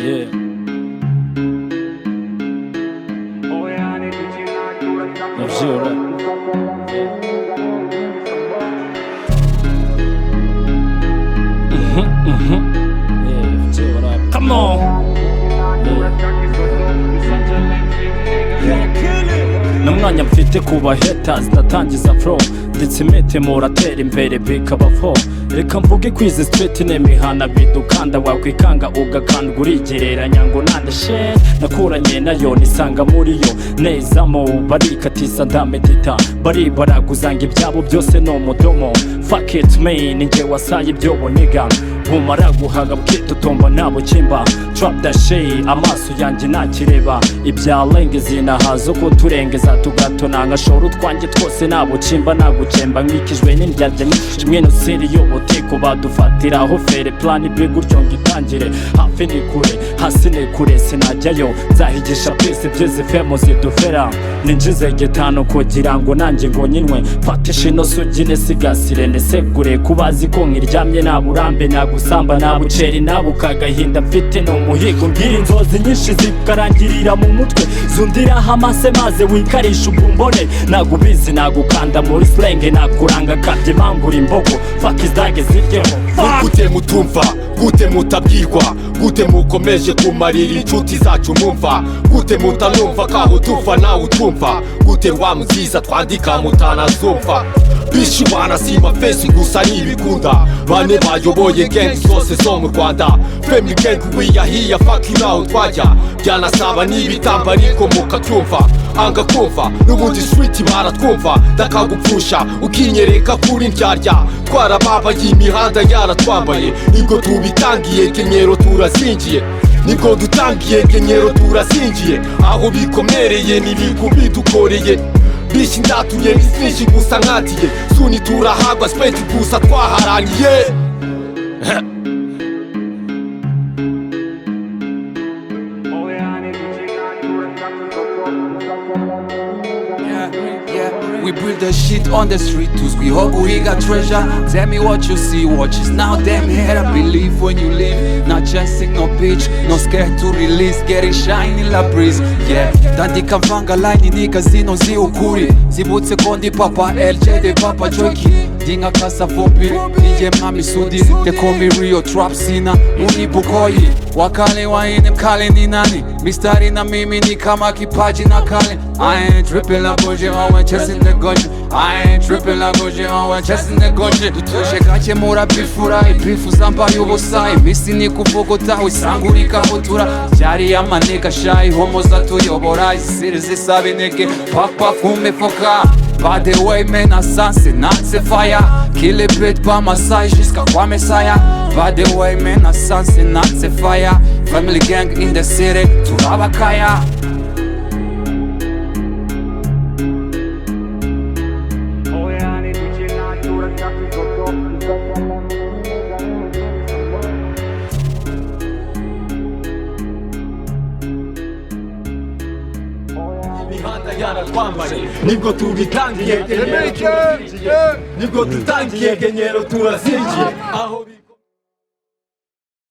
Yeah. Come on. Namwanya mfite kuba haters ndatangiza flow ndetse mete muratera imbere bikabavo reka mvuge kwizi street n'imihana bidukanda wakwikanga ugakanda urigereranya ngo nandashe nakuranye nayo nisanga muri yo neza mo barikatisa ndamedita bari baraguzanga ibyabo byose no mudomo fuck it man nje wasaye ibyo boniga bumara guhaga bwitutomba nabo kimba trap that shit amaso yanjye nakireba ibya lengezi nahazo ko turengeza tugatona ngashora utwanjye twose nabo kimba nagucemba nkikijwe n'indyarya nyinshi no seri yo boteko badufatiraho fere plan B gutyo ngitangire hafi ni kure hasi ni kure sinajyayo nzahigisha pese byeze famous dufera ninjize getano kugira ngo nanjye ngo nyinwe fatisha ino sugine sigasire nesegure kubazi ko nkiryamye naburambe nagusamba nabuceri nabukagahinda mfite no muhigo ngira inzozi nyinshi zikarangirira mu mutwe zundira hamase maze wikarisha ubumbone nagubizi nagukanda muri slang nakuranga kabye mangura imbogo fuck is dage ziryeho gute mutumva gute mutabwirwa gute mukomeje kumarira inshuti zacu mumva gute mutanumva kaho tuva nawe utumva gute wa muziza twandika mutanazumva bishi wanasima face gusa nibikunda bane bayoboye gang zose zo mu Rwanda family gang we are here fucking now twajya byanasaba nibitamba ariko mukatumva anga kumva n'ubundi street baratwumva ndakagupfusha ukinyereka kuri ndyarya twarababa y'imihanda yaratwambaye nibwo tubitangiye kenyero turazingiye nibwo dutangiye kenyero turazingiye aho bikomereye nibikubidukoreye bishi ndatuye bisinshi gusa nkatiye suni turahagwa spent gusa twaharaniye We build the shit on the street we hope we got treasure. Tell me what you see, watch is now damn here. I believe when you live, not chasing no bitch, no scared to release, getting shine in la breeze. Yeah, dandika mvanga line nigga zino zi ukuri zibutse kondi papa LJ papa joki dinga kasa vopi nije mami sudi they call me Rio trap sina unibukoyi wakale waine mkale ni nani mistari na mimi ni kama kipaji na kale I ain't tripping like Goji when chasing the Goji I ain't tripping like Goji when chasing the Goji dutuye gache mura bifura ibifu zamba y'ubusai misi ni kuvugota wisangurika butura cyari ya maneka shy homo zatuyobora isiri zisabe nege papa fume foka. By the way, man, I sense not the fire. Kill a bit by my side, jusqu'à quoi messiah. By the way, man, I sense not the fire. Family gang in the city, to Rabakaya. nibwo tubitangiye nibwo dutangiye kenyero turazingiye aho